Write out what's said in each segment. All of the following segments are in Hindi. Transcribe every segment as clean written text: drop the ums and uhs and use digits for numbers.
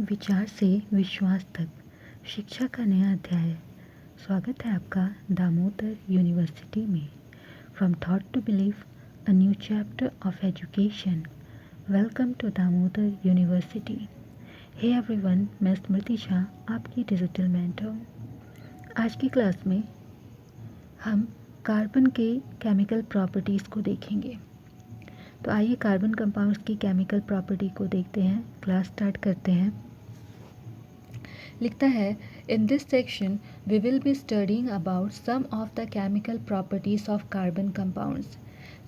विचार से विश्वास तक शिक्षा का नया अध्याय। स्वागत है आपका दामोदर यूनिवर्सिटी में। From thought to believe, a new chapter of education. Welcome to Damodar university. Hey everyone, मैं स्मृति झा, आपकी डिजिटल मेंटर हूँ। आज की क्लास में हम कार्बन के केमिकल प्रॉपर्टीज़ को देखेंगे। तो आइए कार्बन कंपाउंड्स की केमिकल प्रॉपर्टी को देखते हैं। क्लास स्टार्ट करते हैं। लिखता है, in this section we will be studying about some of the chemical properties of carbon compounds.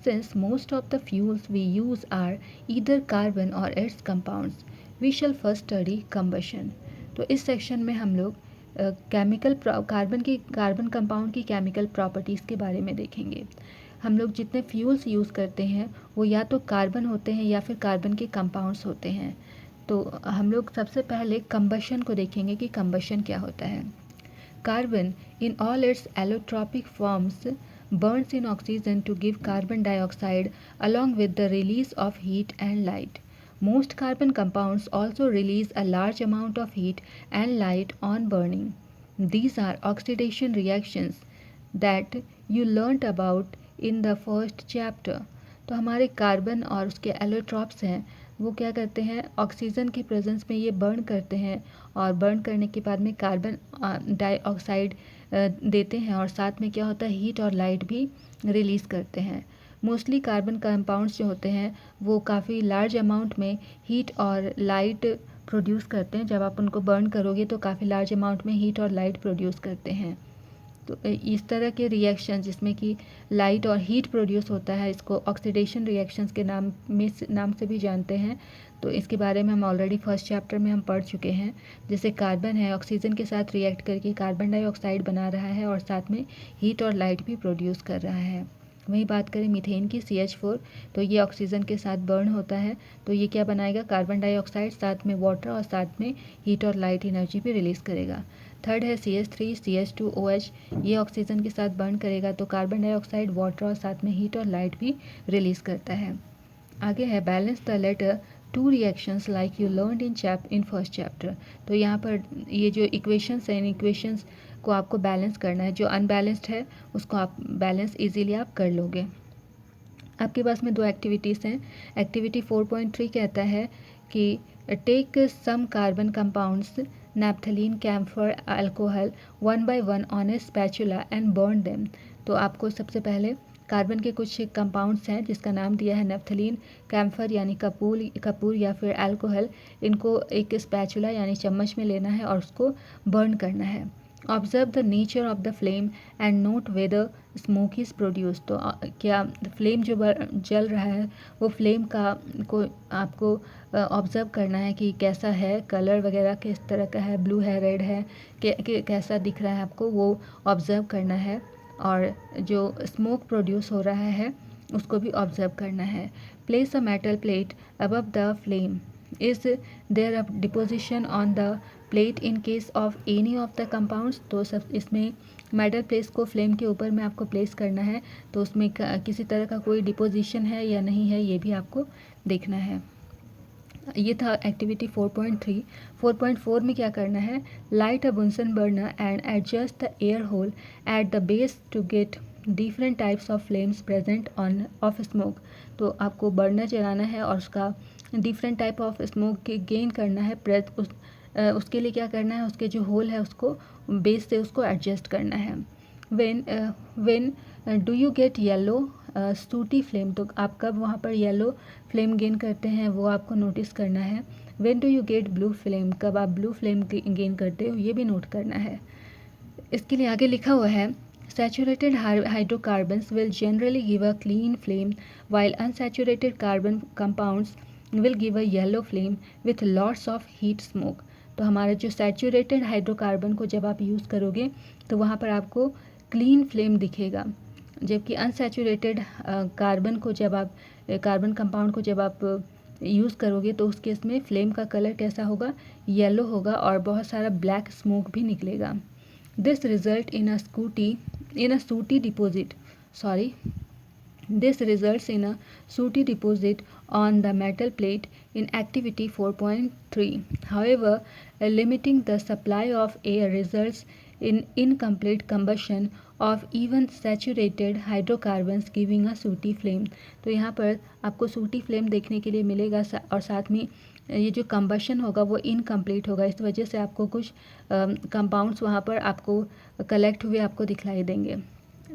Since most of the fuels we use are either carbon or its compounds, we shall first study combustion. तो इस सेक्शन में हम लोग कार्बन कंपाउंड की केमिकल प्रॉपर्टीज़ के बारे में देखेंगे। हम लोग जितने फ्यूल्स यूज़ करते हैं वो या तो कार्बन होते हैं या फिर कार्बन के कंपाउंड्स होते हैं। तो हम लोग सबसे पहले कंबशन को देखेंगे कि कंबशन क्या होता है। Carbon in all it's allotropic forms burns in oxygen to give carbon dioxide along with the release of heat and light. Most carbon compounds also release a large amount of heat and light on burning. These are oxidation reactions that you learnt about in the first chapter. तो हमारे कार्बन और उसके एलोट्रॉप्स हैं, वो क्या करते हैं, ऑक्सीजन के प्रेजेंस में ये बर्न करते हैं और बर्न करने के बाद में कार्बन डाइऑक्साइड देते हैं और साथ में क्या होता है, हीट और लाइट भी रिलीज़ करते हैं। मोस्टली कार्बन कंपाउंड्स जो होते हैं वो काफ़ी लार्ज अमाउंट में हीट और लाइट प्रोड्यूस करते हैं। जब आप उनको बर्न करोगे तो काफ़ी लार्ज अमाउंट में हीट और लाइट प्रोड्यूस करते हैं। तो इस तरह के रिएक्शन जिसमें कि लाइट और हीट प्रोड्यूस होता है, इसको ऑक्सीडेशन रिएक्शंस के नाम से भी जानते हैं। तो इसके बारे में हम ऑलरेडी फर्स्ट चैप्टर में हम पढ़ चुके हैं। जैसे कार्बन है, ऑक्सीजन के साथ रिएक्ट करके कार्बन डाइऑक्साइड बना रहा है और साथ में हीट और लाइट भी प्रोड्यूस कर रहा है। वहीं बात करें मीथेन की, CH4, तो ये ऑक्सीजन के साथ बर्न होता है, तो ये क्या बनाएगा, कार्बन डाइऑक्साइड, साथ में वाटर और साथ में हीट और लाइट एनर्जी भी रिलीज़ करेगा। थर्ड है CH3, CH2OH, ये ऑक्सीजन के साथ बर्न करेगा तो कार्बन डाइऑक्साइड, वाटर और साथ में हीट और लाइट भी रिलीज़ करता है। आगे है balance the letter to reactions like you learned in first chapter. तो यहाँ पर ये जो इक्वेशंस हैं, इन इक्वेशंस को आपको बैलेंस करना है। जो अनबैलेंस्ड है उसको आप बैलेंस इजीली आप कर लोगे। आपके पास में दो एक्टिविटीज़ हैं। एक्टिविटी 4.3 कहता है कि take some carbon compounds naphthalene, camphor, alcohol 1 by 1 on a spatula and burn them. तो आपको सबसे पहले कार्बन के कुछ कंपाउंड्स हैं जिसका नाम दिया है नैप्थलीन, कैम्फर यानी कपूर या फिर अल्कोहल, इनको एक स्पैचुला यानी चम्मच में लेना है और उसको बर्न करना है। Observe the nature of the flame and note whether smoke is produce. तो क्या फ्लेम जो जल रहा है वो फ्लेम को आपको ऑब्ज़र्व करना है कि कैसा है, कलर वगैरह किस तरह का है, ब्लू है, रेड है, कैसा दिख रहा है आपको, वो ऑब्ज़र्व करना है। और जो स्मोक प्रोड्यूस हो रहा है उसको भी ऑब्ज़र्व करना है। Place a metal plate above the flame. Is there a deposition on the plate in case of any of the compounds. तो सब इसमें मेटल प्लेस को फ्लेम के ऊपर में आपको प्लेस करना है, तो उसमें किसी तरह का कोई डिपोजिशन है या नहीं है ये भी आपको देखना है। ये था एक्टिविटी 4.3। 4.4 में क्या करना है, light a Bunsen burner and adjust the air hole at the base to get different types of flames present on of smoke. तो आपको बर्नर जलाना है और उसका different type of smoke gain करना है। उसके लिए क्या करना है, उसके जो होल है उसको बेस से उसको एडजस्ट करना है। When do you get yellow सूटी फ्लेम, तो आप कब वहाँ पर येलो फ्लेम गेन करते हैं वो आपको नोटिस करना है। When do you get blue flame, कब आप ब्लू फ्लेम गेन करते हो ये भी नोट करना है। इसके लिए आगे लिखा हुआ है, saturated hydrocarbons will generally give a clean flame while unsaturated carbon compounds will give a yellow flame with lots of heat smoke. तो हमारा जो सैचुरेटेड हाइड्रोकार्बन को जब आप यूज़ करोगे तो वहाँ पर आपको क्लीन फ्लेम दिखेगा, जबकि अनसैचुरेटेड कार्बन कंपाउंड को जब आप यूज़ करोगे तो उस केस में फ्लेम का कलर कैसा होगा, येलो होगा और बहुत सारा ब्लैक स्मोक भी निकलेगा। दिस रिजल्ट इन अ सूटी deposit, This results in a sooty deposit on the metal plate in activity 4.3. However, limiting the supply of air results in incomplete combustion of even saturated hydrocarbons giving a sooty flame. तो यहाँ पर आपको सूटी फ्लेम देखने के लिए मिलेगा और साथ में ये जो कंबशन होगा वो इनकम्प्लीट होगा, इस वजह से आपको कुछ कंपाउंड्स वहाँ पर आपको कलेक्ट हुए आपको दिखलाई देंगे.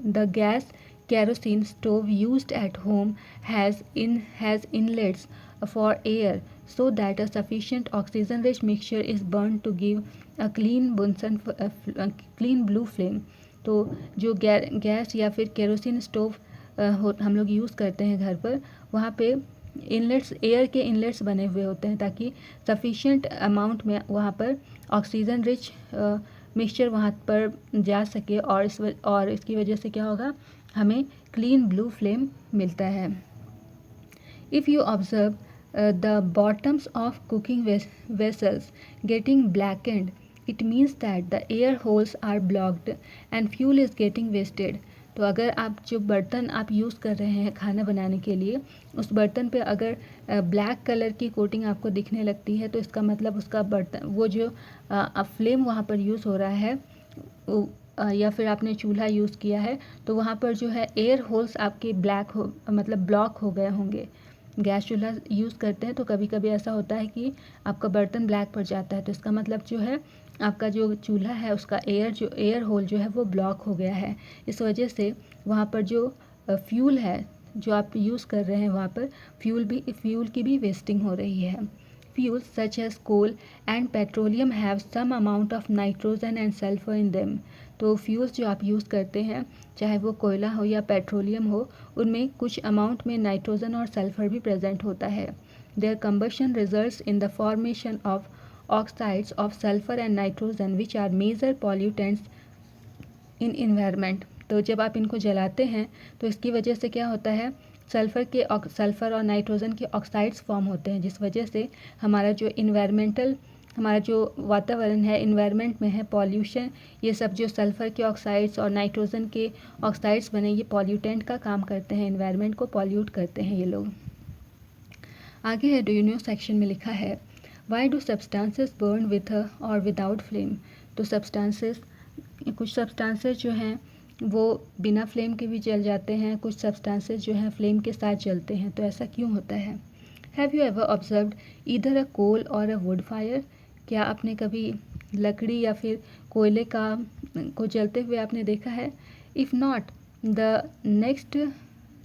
The gas kerosene stove used at home has inlets for air so that a sufficient oxygen-rich mixture is burned to give a clean blue flame. तो जो गैस या फिर केरोसिन स्टोव हम लोग यूज़ करते हैं घर पर, वहाँ पे इनलेट्स, एयर के इनलेट्स बने हुए होते हैं ताकि सफिशिएंट अमाउंट में वहाँ पर ऑक्सीजन रिच मिक्सचर वहाँ पर जा सके और इसकी वजह से क्या होगा, हमें क्लीन ब्लू फ्लेम मिलता है. If you observe the bottoms of cooking vessels getting blackened, it means that the air holes are blocked and fuel is getting wasted. तो अगर आप जो बर्तन आप यूज़ कर रहे हैं खाना बनाने के लिए, उस बर्तन पे अगर ब्लैक कलर की कोटिंग आपको दिखने लगती है तो इसका मतलब उसका बर्तन, वो जो फ्लेम वहाँ पर यूज़ हो रहा है या फिर आपने चूल्हा यूज़ किया है तो वहाँ पर जो है एयर होल्स आपके मतलब ब्लॉक हो गए होंगे. गैस चूल्हा यूज़ करते हैं तो कभी कभी ऐसा होता है कि आपका बर्तन ब्लैक पड़ जाता है, तो इसका मतलब जो है आपका जो चूल्हा है उसका एयर होल जो है वो ब्लॉक हो गया है. इस वजह से वहाँ पर जो फ्यूल है जो आप यूज़ कर रहे हैं वहाँ पर फ्यूल की भी वेस्टिंग हो रही है. Fuels such as coal and petroleum have some amount of nitrogen and sulfur in them. तो फ्यूल्स जो आप यूज़ करते हैं, चाहे वो कोयला हो या पेट्रोलियम हो, उनमें कुछ अमाउंट में नाइट्रोजन और सल्फर भी प्रेजेंट होता है. Their combustion results in the formation of oxides of sulfur and nitrogen which are major pollutants in environment. तो जब आप इनको जलाते हैं तो इसकी वजह से क्या होता है, सल्फ़र और नाइट्रोजन के ऑक्साइड्स फॉर्म होते हैं, जिस वजह से हमारा जो वातावरण है, इन्वायरमेंट में है पॉल्यूशन, ये सब जो सल्फ़र के ऑक्साइड्स और नाइट्रोजन के ऑक्साइड्स बने, ये पॉल्यूटेंट का काम करते हैं, इन्वायरमेंट को पॉल्यूट करते हैं ये लोग. आगे है डू यू नो सेक्शन में लिखा है why do substances burn with और विदाउट फ्लेम. तो कुछ सब्सटेंसेस जो हैं वो बिना फ्लेम के भी जल जाते हैं, कुछ सब्सटेंसेस जो हैं फ्लेम के साथ जलते हैं. तो ऐसा क्यों होता है? Have you ever observed either a coal or a wood fire. क्या आपने कभी लकड़ी या फिर कोयले को जलते हुए आपने देखा है? If not, the next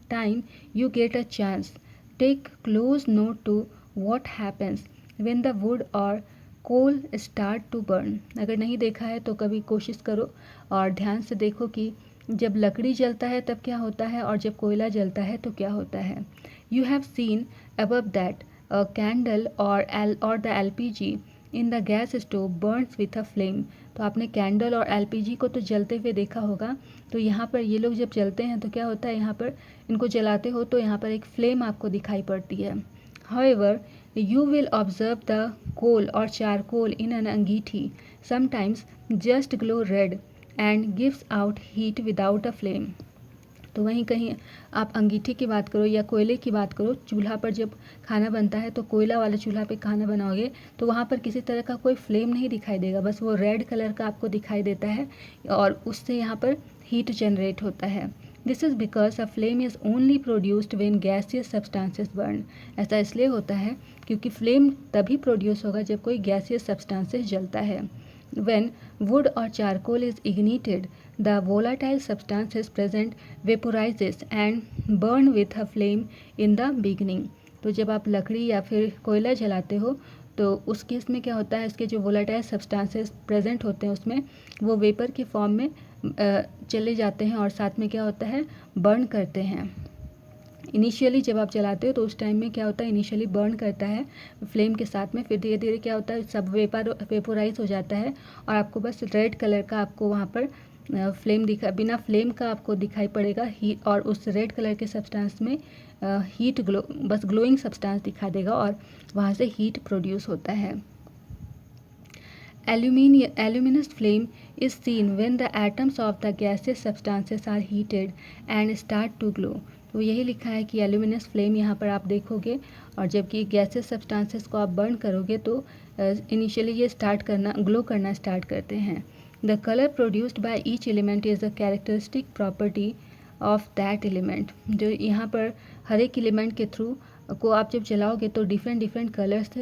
time you get a chance, take close note to what happens when the wood or coal start to burn. अगर नहीं देखा है तो कभी कोशिश करो और ध्यान से देखो कि जब लकड़ी जलता है तब क्या होता है और जब कोयला जलता है तो क्या होता है. You have seen above that a candle or the LPG in the gas stove burns with a flame. तो आपने कैंडल और LPG को तो जलते हुए देखा होगा. तो यहाँ पर ये लोग जब जलते हैं तो क्या होता है, यहाँ पर इनको जलाते हो तो यहाँ पर एक फ्लेम आपको दिखाई पड़ती है. However, you will observe the coal or charcoal in an angeethi sometimes just glow red and gives out heat without a flame. तो वहीं कहीं आप अंगीठी की बात करो या कोयले की बात करो, चूल्हा पर जब खाना बनता है तो कोयला वाले चूल्हा पे खाना बनाओगे तो वहाँ पर किसी तरह का कोई फ्लेम नहीं दिखाई देगा, बस वो रेड कलर का आपको दिखाई देता है और उससे यहाँ पर हीट जनरेट होता है. This is because a flame is only produced when gaseous substances burn. ऐसा इसलिए होता है क्योंकि फ्लेम तभी प्रोड्यूस होगा जब कोई गैसियस सब्सटेंसेस जलता है. When wood or charcoal is ignited, the volatile substances present vaporizes and burn with a flame in the beginning. तो जब आप लकड़ी या फिर कोयला जलाते हो तो उस केस में क्या होता है, इसके जो वोलाटाइल सब्सटेंसेस प्रेजेंट होते हैं उसमें वो वेपर के फॉर्म में चले जाते हैं और साथ में क्या होता है, बर्न करते हैं. इनिशियली जब आप जलाते हो तो उस टाइम में क्या होता है, इनिशियली बर्न करता है फ्लेम के साथ में, फिर धीरे धीरे क्या होता है, सब वेपोराइज हो जाता है और आपको बस रेड कलर का आपको वहाँ पर बिना फ्लेम का आपको दिखाई पड़ेगा और उस रेड कलर के सब्सटेंस में बस ग्लोइंग सब्सटेंस दिखा देगा और वहाँ से हीट प्रोड्यूस होता है. Luminous flame is seen when the atoms of the gaseous substances are heated and start to glow. तो यही लिखा है कि एल्यूमिनस फ्लेम यहाँ पर आप देखोगे, और जबकि गैसेस सब्सटेंसेस को आप बर्न करोगे तो इनिशियली ये ग्लो करना स्टार्ट करते हैं। The colour produced by each element is a characteristic property of that element. जो यहाँ पर हर एक एलिमेंट के थ्रू को आप जब जलाओगे तो डिफरेंट डिफरेंट कलर्स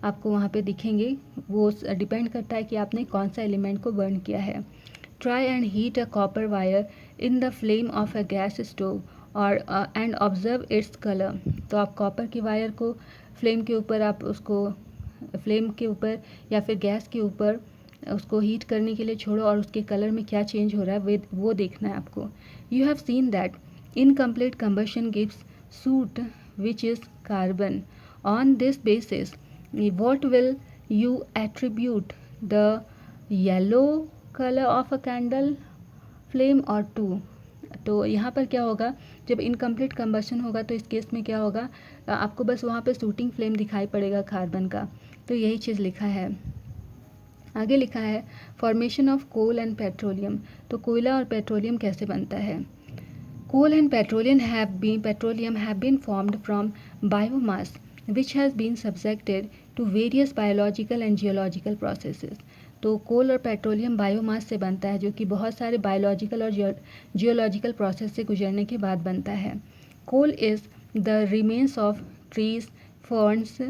आपको वहाँ पे दिखेंगे। वो डिपेंड करता है कि आपने कौन सा एलिमेंट को बर्न किया है। Try and heat a copper wire in the flame of a gas stove और एंड ऑब्जर्व इट्स कलर। तो आप कॉपर की वायर को फ्लेम के ऊपर, आप उसको फ्लेम के ऊपर या फिर गैस के ऊपर उसको हीट करने के लिए छोड़ो, और उसके कलर में क्या चेंज हो रहा है वो देखना है आपको। You have seen that incomplete combustion gives suit which is carbon. On this basis, what will you attribute the yellow color of a candle flame or to? तो यहाँ पर क्या होगा, जब इनकम्प्लीट कंबशन होगा तो इस केस में क्या होगा, आपको बस वहाँ पे शूटिंग फ्लेम दिखाई पड़ेगा कार्बन का। तो यही चीज़ लिखा है। आगे लिखा है formation of coal and petroleum. तो कोयला और पेट्रोलियम कैसे बनता है। Coal and petroleum have been formed from biomass, which has been subjected to various biological and geological processes. तो कोल और पेट्रोलियम बायोमास से बनता है, जो कि बहुत सारे बायोलॉजिकल और जियोलॉजिकल प्रोसेस से गुजरने के बाद बनता है। Coal is the remains of trees, ferns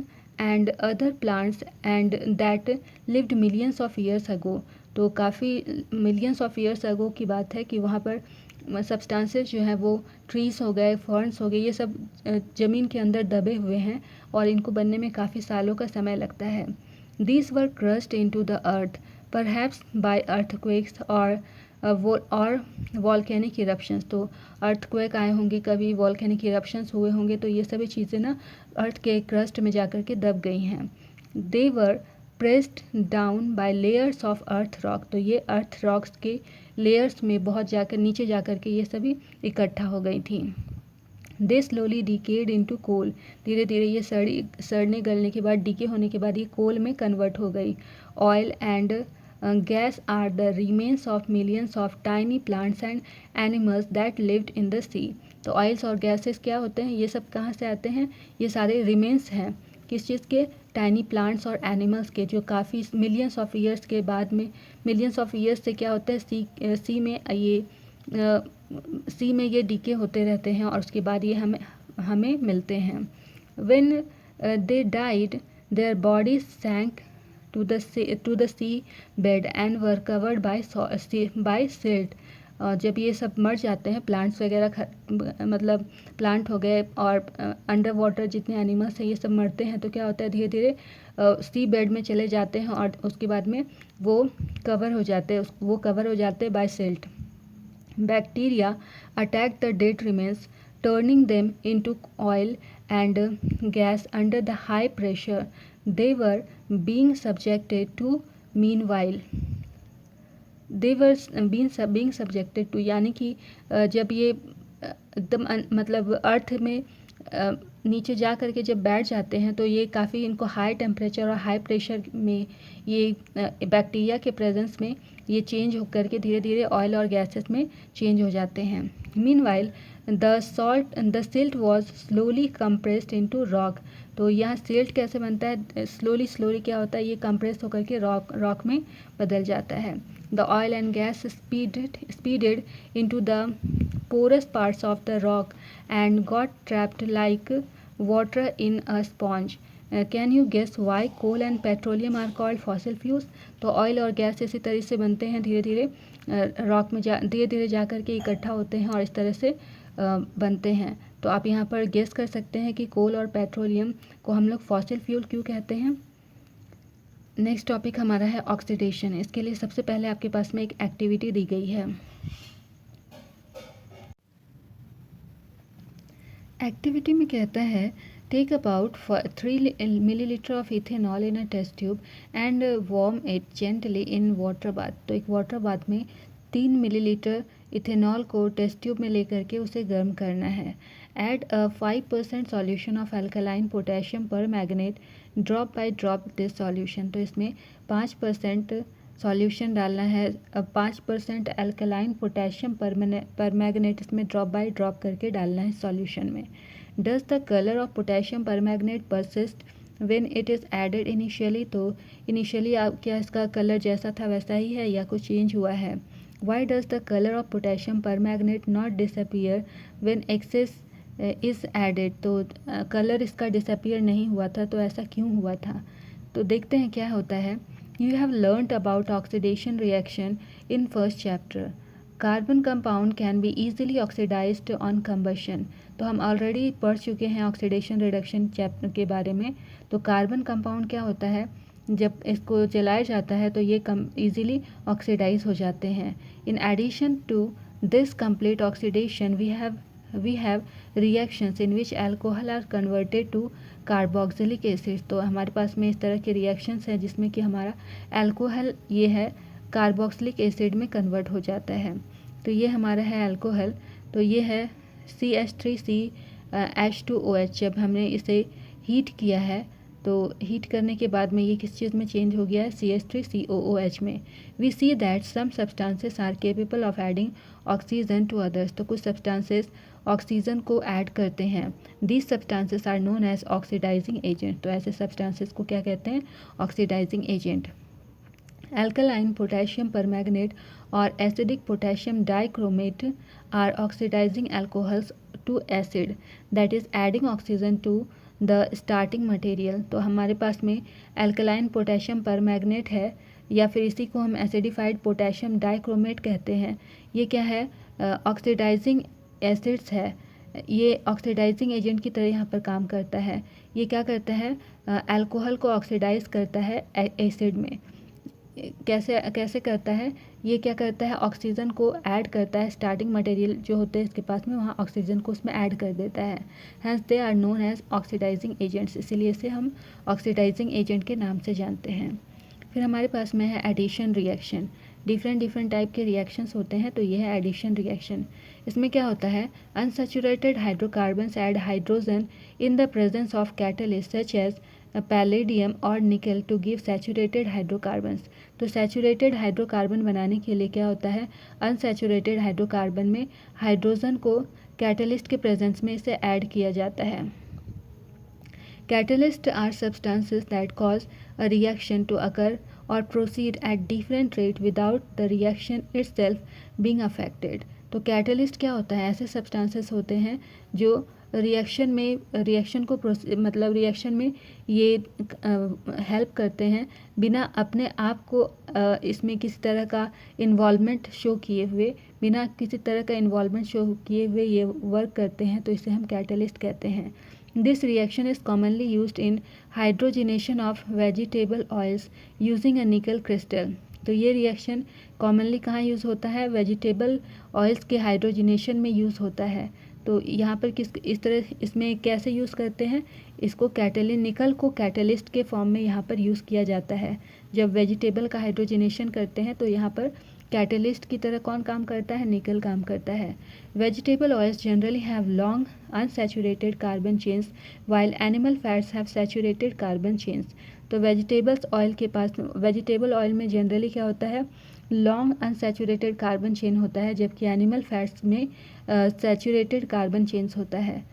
and other plants and that lived millions of years ago. तो काफ़ी मिलियंस ऑफ ईयर्स अगो की बात है कि वहाँ पर सब्सटेंसेस जो है वो ट्रीज हो गए, फर्न्स हो गए, ये सब ज़मीन के अंदर दबे हुए हैं और इनको बनने में काफ़ी सालों का समय लगता है। These were crushed into the earth perhaps by earthquakes और वॉल्केनिक इरप्शंस। तो अर्थक्वेक आए होंगे, कभी वॉल्केनिक इरप्शंस हुए होंगे, तो ये सभी चीज़ें ना अर्थ के क्रस्ट में जाकर के दब गई हैं। They were pressed down by layers of earth rock. तो ये अर्थ रॉक्स के लेयर्स में बहुत जाकर नीचे जाकर के ये सभी इकट्ठा हो गई थी। दे स्लोली डिकेड इनटू कोल। धीरे धीरे ये सड़ने गलने के बाद, डीके होने के बाद ये कोल में कन्वर्ट हो गई। Oil and gas are the remains of millions of tiny plants and animals that lived in the sea. तो ऑयल्स और गैसेस क्या होते हैं, ये सब कहाँ से आते हैं, ये सारे रिमेन्स हैं किस चीज़ के, टाइनी प्लांट्स और एनिमल्स के, जो काफ़ी मिलियंस ऑफ ईयर्स के बाद में, मिलियंस ऑफ ईयर्स से क्या होता है, सी में ये डीके होते रहते हैं और उसके बाद ये हमें मिलते हैं। When they died their bodies sank to the sea bed and were covered by silt. जब ये सब मर जाते हैं, प्लांट्स वगैरह मतलब प्लांट हो गए और अंडर वाटर जितने एनिमल्स हैं ये सब मरते हैं, तो क्या होता है, धीरे धीरे सी बेड में चले जाते हैं और उसके बाद में वो कवर हो जाते हैं by silt. Bacteria attack the dead remains turning them into oil and gas under the high pressure they were being subjected to. Meanwhile they were being subjected to, यानी कि जब ये एकदम मतलब अर्थ में नीचे जा कर के जब बैठ जाते हैं तो ये काफ़ी इनको हाई टेम्परेचर और हाई प्रेशर में ये बैक्टीरिया के प्रेजेंस में ये चेंज हो करके धीरे धीरे ऑयल और गैसेस में चेंज हो जाते हैं। Meanwhile the silt was slowly compressed into rock. तो यहाँ सिल्ट कैसे बनता है, स्लोली क्या होता है, ये कंप्रेस होकर के रॉक में बदल जाता है। The oil and gas speeded into the porous parts of the rock and got trapped like water in a sponge. Can you guess why coal and petroleum are called fossil fuels? तो ऑयल और गैस इसी तरह से बनते हैं, धीरे धीरे रॉक में धीरे धीरे जा कर के इकट्ठा होते हैं और इस तरह से बनते हैं। तो आप यहाँ पर गेस कर सकते हैं कि कोल और पेट्रोलियम को हम लोग फॉसिल फ्यूल क्यों कहते हैं। नेक्स्ट टॉपिक हमारा है ऑक्सीडेशन। इसके लिए सबसे पहले आपके पास में एक एक्टिविटी दी गई है। एक्टिविटी में कहता है take about 3 millilitre of ethanol in a test tube and warm it gently in water bath. तो एक वाटर बाथ में 3 मिलीलीटर इथेनॉल को टेस्ट ट्यूब में लेकर के उसे गर्म करना है। Add a 5% solution of alkaline potassium permanganate drop by drop this solution. तो इसमें 5% सॉल्यूशन डालना है। अब 5% अल्कलाइन पोटेशियम परमैंगनेट इसमें ड्रॉप बाय ड्रॉप करके डालना है सॉल्यूशन में। Does the colour of potassium permanganate persist when it is added initially, तो इनिशियली क्या इसका कलर जैसा था वैसा ही है या कुछ चेंज हुआ है। Why does the colour of potassium permanganate not disappear when excess is added, तो कलर इसका डिसअपियर नहीं हुआ था, तो ऐसा क्यों हुआ था। तो देखते हैं क्या होता है। You have learnt about oxidation reaction in first chapter. Carbon compound can be easily oxidized on combustion. तो हम ऑलरेडी पढ़ चुके हैं ऑक्सीडेशन रिडक्शन चैप्टर के बारे में। तो कार्बन कंपाउंड क्या होता है, जब इसको जलाया जाता है तो ये कम ईजिली ऑक्सीडाइज हो जाते हैं। In addition to this complete oxidation we have reactions in which alcohol are converted to carboxylic acid. तो हमारे पास में इस तरह के रिएक्शंस हैं जिसमें कि हमारा अल्कोहल ये है कार्बोक्सिलिक एसिड में कन्वर्ट हो जाता है। तो ये हमारा है अल्कोहल, तो ये है CH3CH2OH। जब हमने इसे हीट किया है तो हीट करने के बाद में ये किस चीज़ में चेंज हो गया है, CH3COOH में। We see that some substances are capable of adding oxygen to others, तो कुछ सब्सटेंसेस ऑक्सीजन को ऐड करते हैं। These substances are known as oxidising agent, तो ऐसे सब्सटेंसेस को क्या कहते हैं, oxidising agent. Alkaline potassium permanganate or acidic potassium dichromate are oxidizing alcohols to acid, that is adding oxygen to the starting material। तो हमारे पास में alkaline potassium permanganate है या फिर इसी को हम एसिडिफाइड पोटेशियम डाइक्रोमेट कहते हैं। ये क्या है, ऑक्सीडाइजिंग एसिड्स है। ये ऑक्सीडाइजिंग एजेंट की तरह यहाँ पर काम करता है। ये क्या करता है, अल्कोहल को ऑक्सीडाइज करता है एसिड में। कैसे करता है, ये क्या करता है, ऑक्सीजन को ऐड करता है, स्टार्टिंग मटेरियल जो होते हैं इसके पास में वहाँ ऑक्सीजन को उसमें ऐड कर देता है। Hence they are known as oxidising agents, इसीलिए इसे हम ऑक्सीडाइजिंग एजेंट के नाम से जानते हैं। फिर हमारे पास में है एडिशन रिएक्शन। डिफरेंट टाइप के रिएक्शंस होते हैं, तो ये है एडिशन रिएक्शन। इसमें क्या होता है, unsaturated hydrocarbons add hydrogen in the presence of catalyst such as palladium or nickel to give saturated hydrocarbons. तो सैचुरेटेड हाइड्रोकार्बन बनाने के लिए क्या होता है, अनसैचुरेटेड हाइड्रोकार्बन में हाइड्रोजन को कैटलिस्ट के प्रेजेंस में इसे ऐड किया जाता है। Catalysts are substances that cause a reaction to occur or proceed at different rate without the reaction itself being affected। तो कैटलिस्ट क्या होता है, ऐसे सब्सटेंसेस होते हैं जो रिएक्शन में ये हेल्प करते हैं बिना अपने आप को इसमें किसी तरह का इन्वॉल्वमेंट शो किए हुए ये वर्क करते हैं, तो इसे हम कैटलिस्ट कहते हैं। This reaction is commonly used in hydrogenation of vegetable oils using a nickel crystal। तो ये रिएक्शन कॉमनली कहाँ यूज़ होता है, वेजिटेबल ऑयल्स के हाइड्रोजिनेशन में यूज़ होता है। तो यहाँ पर इसमें कैसे यूज़ करते हैं, इसको निकल को कैटलिस्ट के फॉर्म में यहाँ पर यूज़ किया जाता है। जब वेजिटेबल का हाइड्रोजिनेशन करते हैं तो यहाँ पर कैटलिस्ट की तरह कौन काम करता है, निकल काम करता है। Vegetable oils generally have long unsaturated carbon chains while animal fats have saturated carbon chains. तो वेजिटेबल ऑयल में जनरली क्या होता है, लॉन्ग अनसैचुरेटेड कार्बन चेन होता है, जबकि एनिमल फैट्स में सैचुरेटेड कार्बन चेन्स होता है।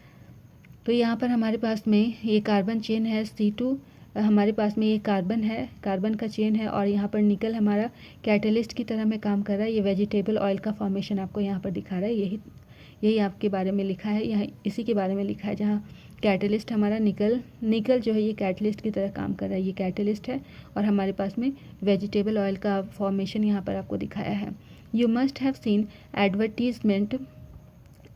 तो यहाँ पर हमारे पास में ये कार्बन चेन है C2, हमारे पास में ये कार्बन का चेन है, और यहाँ पर निकल हमारा कैटलिस्ट की तरह में काम कर रहा है। ये वेजिटेबल ऑयल का फॉर्मेशन आपको यहाँ पर दिखा रहा है, यही आपके बारे में लिखा है, यहाँ इसी के बारे में लिखा है, जहाँ कैटलिस्ट हमारा निकल जो है ये कैटलिस्ट की तरह काम कर रहा है, ये कैटलिस्ट है, और हमारे पास में वेजिटेबल ऑयल का फॉर्मेशन यहाँ पर आपको दिखाया है। You must have seen advertisement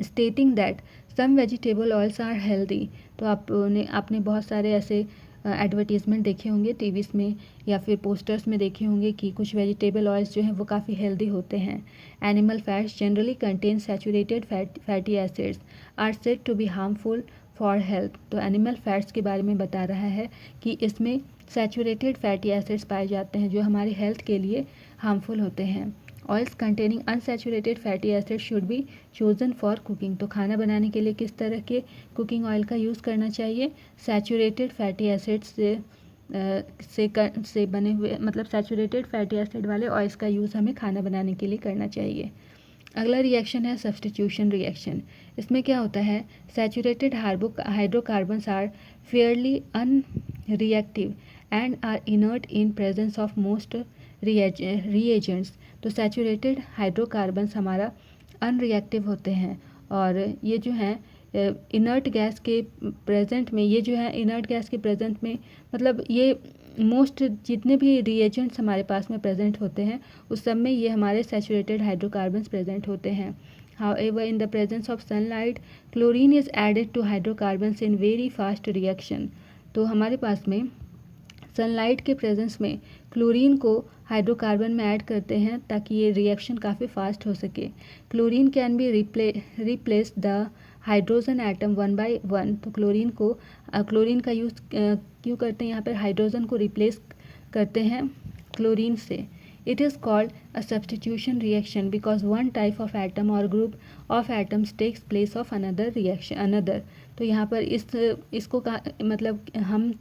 stating that some vegetable oils are healthy. तो आपने बहुत सारे ऐसे एडवर्टीज़मेंट देखे होंगे टीवीज़ में या फिर पोस्टर्स में देखे होंगे कि कुछ वेजिटेबल ऑयल्स जो हैं वो काफ़ी हेल्दी होते हैं। Animal fats generally contain saturated fatty acids are said to be harmful for health. तो एनिमल फैट्स के बारे में बता रहा है कि इसमें सैचुरेटेड फैटी एसिड्स पाए जाते हैं जो हमारी हेल्थ के लिए हार्मफुल होते हैं। Oils containing unsaturated fatty acid should be chosen for cooking. तो खाना बनाने के लिए किस तरह के कुकिंग ऑयल का यूज़ करना चाहिए, सैचुरेटेड फैटी एसिड्स से से बने हुए मतलब सैचुरेटेड फैटी एसिड वाले ऑयल्स का यूज़ हमें खाना बनाने के लिए करना चाहिए। अगला रिएक्शन है सब्स्टिट्यूशन रिएक्शन। इसमें क्या होता है, saturated hydrocarbons are fairly unreactive and are inert in presence of most reagents. तो सैचुरेटेड हाइड्रोकार्बन्स हमारा अनरिएक्टिव होते हैं और ये जो है इनर्ट गैस के प्रेजेंट में, ये जो है इनर्ट गैस के प्रेजेंट में मतलब ये मोस्ट जितने भी रिएजेंट्स हमारे पास में प्रेजेंट होते हैं उस सब में ये हमारे सैचुरेटेड हाइड्रोकार्बन्स प्रेजेंट होते हैं। However, in the presence of sunlight, chlorine is added to hydrocarbons in very fast reaction. तो हमारे पास में सनलाइट के प्रेजेंस में क्लोरीन को हाइड्रोकार्बन में ऐड करते हैं ताकि ये रिएक्शन काफ़ी फास्ट हो सके। Chlorine can be replace the hydrogen atom 1 by 1। तो क्लोरीन का यूज़ क्यों करते हैं, यहाँ पर हाइड्रोजन को रिप्लेस करते हैं क्लोरीन से। It is called a substitution reaction because one type of atom or group of atoms takes place of another। तो यहाँ पर इसको मतलब हम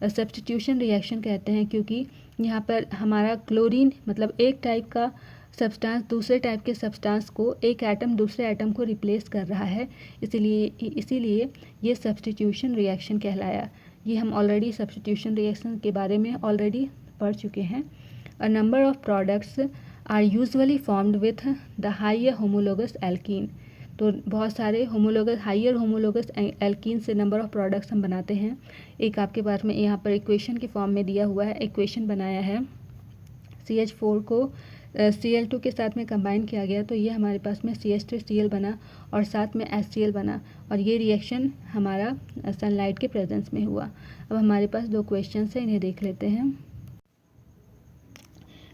सब्स्टिट्यूशन रिएक्शन कहते हैं क्योंकि यहाँ पर हमारा क्लोरीन मतलब एक टाइप का सब्सटेंस दूसरे टाइप के सब्सटेंस को, एक एटम दूसरे एटम को रिप्लेस कर रहा है, इसीलिए ये सब्स्टिट्यूशन रिएक्शन कहलाया। ये हम ऑलरेडी सब्स्टिट्यूशन रिएक्शन के बारे में ऑलरेडी पढ़ चुके हैं। A number of products are usually formed with the higher homologous alkene। तो बहुत सारे हाइयर होमोलोगस एल्कीन से नंबर ऑफ प्रोडक्ट्स हम बनाते हैं। एक आपके पास में यहाँ पर इक्वेशन के फॉर्म में दिया हुआ है, इक्वेशन बनाया है CH4 को Cl2 के साथ में कंबाइन किया गया तो ये हमारे पास में CH3Cl बना और साथ में HCl बना और ये रिएक्शन हमारा सनलाइट के प्रेजेंस में हुआ। अब हमारे पास दो क्वेश्चन है, इन्हें देख लेते हैं।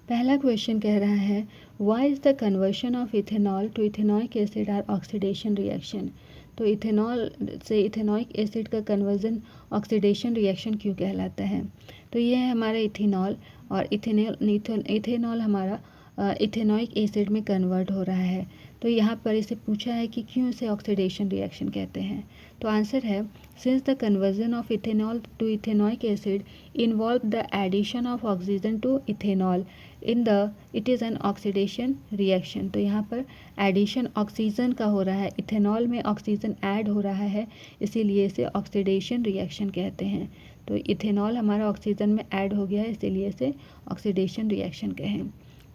पहला क्वेश्चन कह रहा है why is the conversion of ethanol to ethanoic acid are oxidation reaction. तो इथेनॉल से इथेनॉइक एसिड का कन्वर्जन ऑक्सीडेशन रिएक्शन क्यों कहलाता है। तो ये है हमारा इथेनॉल और इथेनॉल हमारा इथेनॉइक एसिड में कन्वर्ट हो रहा है। तो यहाँ पर इसे पूछा है कि क्यों इसे ऑक्सीडेशन रिएक्शन कहते हैं। तो आंसर है since the conversion of ethanol to ethanoic acid involve the addition of oxygen to ethanol it is an oxidation reaction. तो यहाँ पर एडिशन ऑक्सीजन का हो रहा है, इथेनॉल में ऑक्सीजन ऐड हो रहा है, इसीलिए इसे ऑक्सीडेशन रिएक्शन कहते हैं। तो इथेनॉल हमारा ऑक्सीजन में ऐड हो गया है, इसीलिए इसे ऑक्सीडेशन रिएक्शन कहें।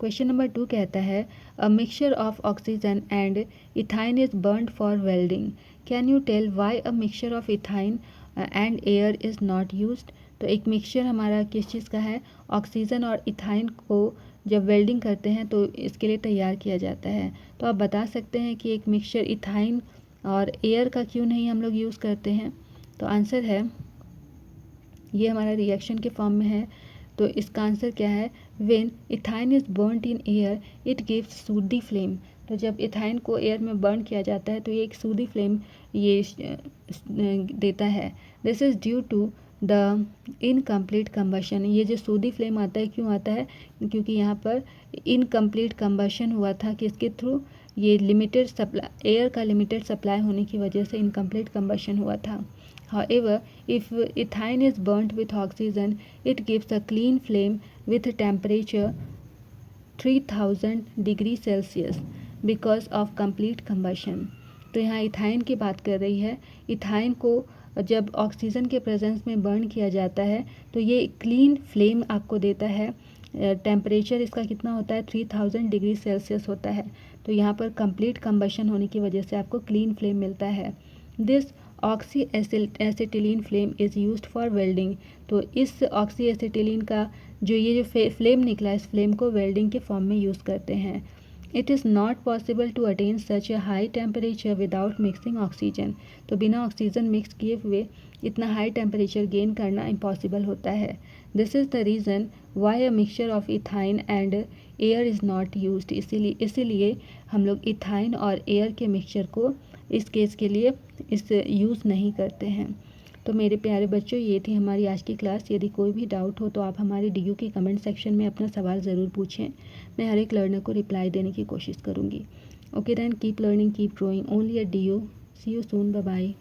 क्वेश्चन नंबर 2 कहता है a mixture of oxygen and ethyne is burned for welding. Can you tell why a mixture of ethyne and air is not used. तो एक मिक्सचर हमारा किस चीज़ का है, ऑक्सीजन और इथाइन को जब वेल्डिंग करते हैं तो इसके लिए तैयार किया जाता है। तो आप बता सकते हैं कि एक मिक्सचर इथाइन और एयर का क्यों नहीं हम लोग यूज़ करते हैं। तो आंसर है ये हमारा रिएक्शन के फॉर्म में है। तो इसका आंसर क्या है, when ethyne is burned in air it gives sooty flame. तो जब इथाइन को एयर में बर्न किया जाता है तो ये एक सूदी फ्लेम ये देता है। This is due to the incomplete combustion. ये जो सूदी फ्लेम आता है क्यों आता है, क्योंकि यहाँ पर इनकम्प्लीट कंबशन हुआ था किसके थ्रू, ये लिमिटेड सप्लाई, एयर का लिमिटेड सप्लाई होने की वजह से इनकम्प्लीट कंबशन हुआ था। However, if ethine is burnt with oxygen, it gives a clean flame with temperature 3000 degree Celsius because of complete combustion। तो यहाँ इथाइन की बात कर रही है। इथाइन को जब ऑक्सीजन के प्रेजेंस में बर्न किया जाता है तो ये क्लीन फ्लेम आपको देता है। टेम्परेचर इसका कितना होता है, 3000 डिग्री सेल्सियस होता है। तो यहाँ पर कंप्लीट कंबशन होने की वजह से आपको क्लीन फ्लेम मिलता है। This oxy acetylene flame is used for welding. तो इस ऑक्सी एसिटिलीन का जो फ्लेम निकला, इस फ्लेम को वेल्डिंग के फॉर्म में यूज़ करते हैं। It is not possible to attain such a high temperature without mixing oxygen. तो बिना ऑक्सीजन मिक्स किए हुए इतना हाई टेम्परेचर गेन करना इम्पॉसिबल होता है। This is the reason why a mixture of ethyne and air is not used. इसीलिए हम लोग इथाइन और एयर के मिक्सचर को इस केस के लिए यूज़ नहीं करते हैं। तो मेरे प्यारे बच्चों, ये थी हमारी आज की क्लास। यदि कोई भी डाउट हो तो आप हमारे DU के कमेंट सेक्शन में अपना सवाल ज़रूर पूछें। मैं हर एक लर्नर को रिप्लाई देने की कोशिश करूँगी। Okay then, keep learning, keep growing only at DU। See you soon, bye bye.